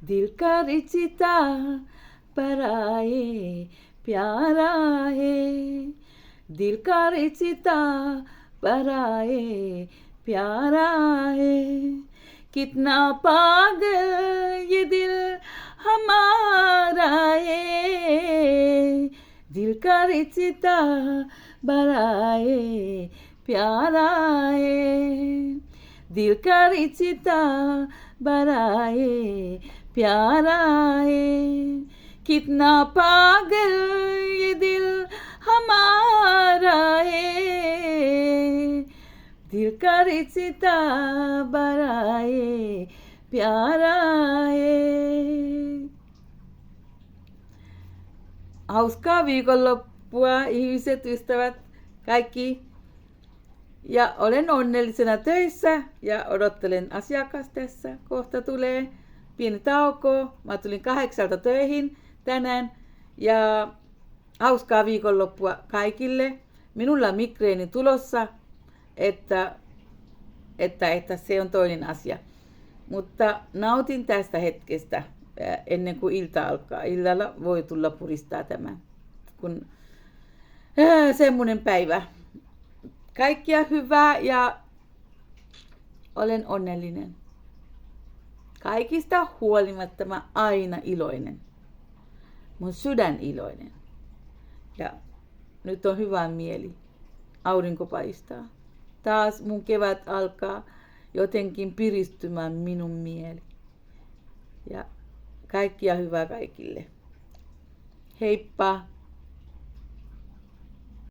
दिल का रिश्ता पराए प्यारा है, दिल का रिश्ता पराए प्यारा है, कितना पागल ये दिल हमारा है, दिल का रिश्ता पराए प्यारा है, दिल का रिश्ता पराए प्यारा है, कितना पागल ये दिल हमारा है, दिल का रिश्ता पराए प्यारा है. Hauskaa viikonloppua ihmiset, ystävät, kaikki. Ja olen onnellisena töissä ja odottelen asiakas tässä. Kohta tulee pieni tauko. Mä tulin 8 töihin tänään ja hauskaa viikonloppua kaikille. Minulla on migreeni tulossa, että se on toinen asia. Mutta nautin tästä hetkestä ennen kuin ilta alkaa. Illalla voi tulla puristaa tämä, kun semmoinen päivä. Kaikkia hyvää ja olen onnellinen. Kaikista huolimatta mä aina iloinen. Mun sydän iloinen. Ja nyt on hyvä mieli. Aurinko paistaa. Taas mun kevät alkaa jotenkin piristymään minun mieli. Ja kaikkia hyvää kaikille. Heippa!